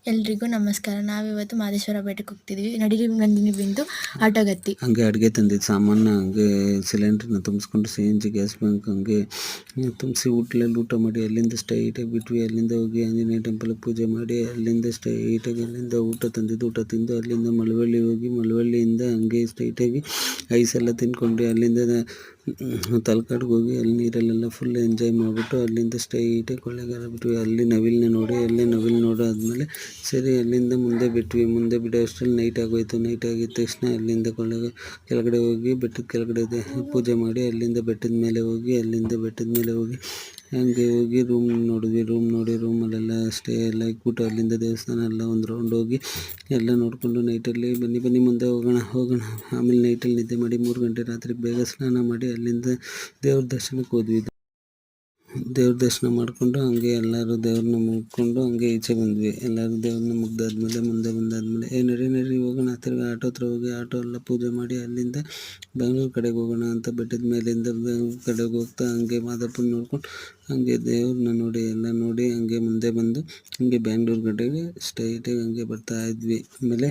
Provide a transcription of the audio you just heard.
ಎಲ್ರಿಗೂ ನಮಸ್ಕಾರ. ನಾವಿವತ್ತು ಮಾದೇಶ್ವರ ಬೆಟ್ಟಕ್ಕೆ ಹೋಗ್ತಿದ್ವಿ. ನಡೀರಿ ನಂದಿನಿ ಬಿಂದು ಆಟೋಗತ್ತಿ. ಹಂಗೆ ಅಡುಗೆ ತಂದಿದ್ದು ಸಾಮಾನು ಹಂಗೆ ಸಿಲಿಂಡ್ರನ್ನ ತುಂಬಿಸ್ಕೊಂಡು CNG ಗ್ಯಾಸ್ ಬಂಕ್ ಹಂಗೆ ತುಂಬಿಸಿ ಊಟದಲ್ಲಿ ಊಟ ಮಾಡಿ ಅಲ್ಲಿಂದ ಸ್ಟ್ರೈಟಾಗಿ ಬಿಟ್ವಿ. ಅಲ್ಲಿಂದ ಹೋಗಿ ಆಂಜನೇಯ ಟೆಂಪಲ್ಗೆ ಪೂಜೆ ಮಾಡಿ ಅಲ್ಲಿಂದ ಸ್ಟ್ರೈಟಾಗಿ ಅಲ್ಲಿಂದ ಊಟ ತಂದಿದ್ದು ಊಟ ತಿಂದು ಅಲ್ಲಿಂದ ಮಳವಳ್ಳಿ ಹೋಗಿ ಮಳವಳ್ಳಿಯಿಂದ ಹಂಗೆ ಸ್ಟ್ರೈಟಾಗಿ ಐಸೆಲ್ಲ ತಿನ್ಕೊಂಡು ಅಲ್ಲಿಂದ ತಲಕಾಡ್ಗೆ ಹೋಗಿ ಅಲ್ಲಿ ನೀರಲ್ಲೆಲ್ಲ ಫುಲ್ ಎಂಜಾಯ್ ಮಾಡಿಬಿಟ್ಟು ಅಲ್ಲಿಂದ ಸ್ಟ್ರೈಟಾಗಿ ಕೊಳ್ಳೆಗಾಲ ಬಿಟ್ವಿ. ಅಲ್ಲಿ ನವಿಲನ್ನ ನೋಡಿ ಅಲ್ಲೇ ನವಿಲು ನೋಡಾದ್ಮೇಲೆ ಸರಿ ಅಲ್ಲಿಂದ ಮುಂದೆ ಬಿಟ್ವಿ. ಮುಂದೆ ಬಿಡೋ ಅಷ್ಟರಲ್ಲಿ ನೈಟ್ ಆಗೋಯ್ತು. ನೈಟ್ ಆಗಿದ ತಕ್ಷಣ ಅಲ್ಲಿಂದ ಕೆಳಗಡೆ ಹೋಗಿ ಬೆಟ್ಟದ ಕೆಳಗಡೆ ಪೂಜೆ ಮಾಡಿ ಅಲ್ಲಿಂದ ಬೆಟ್ಟದ ಮೇಲೆ ಹೋಗಿ ಹಂಗೆ ಹೋಗಿ ರೂಮ್ ನೋಡಿದ್ವಿ. ರೂಮ್ ನೋಡಿ ರೂಮಲ್ಲೆಲ್ಲ ಸ್ಟೇ ಎಲ್ಲ ಇಟ್ಬಿಟ್ಟು ಅಲ್ಲಿಂದ ದೇವಸ್ಥಾನ ಎಲ್ಲ ಒಂದು ರೌಂಡ್ ಹೋಗಿ ಎಲ್ಲ ನೋಡಿಕೊಂಡು ನೈಟಲ್ಲಿ ಬನ್ನಿ ಮುಂದೆ ಹೋಗೋಣ. ಆಮೇಲೆ ನೈಟಲ್ಲಿ ನಿದ್ದೆ ಮಾಡಿ 3 ಗಂಟೆ ರಾತ್ರಿ ಬೇಗ ಸ್ನಾನ ಮಾಡಿ ಅಲ್ಲಿಂದ ದೇವ್ರ ದರ್ಶನಕ್ಕೆ ಹೋದ್ವಿ. ದೇವ್ರ ದರ್ಶನ ಮಾಡಿಕೊಂಡು ಹಂಗೆ ಎಲ್ಲರೂ ದೇವ್ರನ್ನ ಮುಗ್ಕೊಂಡು ಹಂಗೆ ಈಚೆ ಬಂದ್ವಿ. ಎಲ್ಲರೂ ದೇವ್ರನ್ನ ಮುಗ್ದಾದ್ಮೇಲೆ ಮುಂದೆ ಬಂದಾದ್ಮೇಲೆ ನಡಿ ಹೋಗೋಣ. ತಿರ್ಗಿ ಆಟೋ ಹತ್ರ ಹೋಗಿ ಆಟೋ ಎಲ್ಲ ಪೂಜೆ ಮಾಡಿ ಅಲ್ಲಿಂದ ಬೆಂಗಳೂರು ಕಡೆಗೆ ಹೋಗೋಣ ಅಂತ ಬೆಟ್ಟದ ಮೇಲಿಂದ ಬೆಂಗಳೂರು ಕಡೆಗೆ ಹೋಗ್ತಾ ಹಂಗೆ ಮಾದಪ್ಪನ ನೋಡ್ಕೊಂಡು ಹಂಗೆ ದೇವ್ರನ್ನ ನೋಡಿ ಎಲ್ಲ ನೋಡಿ ಹಂಗೆ ಮುಂದೆ ಬಂದು ಹಂಗೆ ಬೆಂಗಳೂರು ಕಡೆಗೆ ಸ್ಟ್ರೈಟಾಗಿ ಹಂಗೆ ಬರ್ತಾ ಇದ್ವಿ. ಆಮೇಲೆ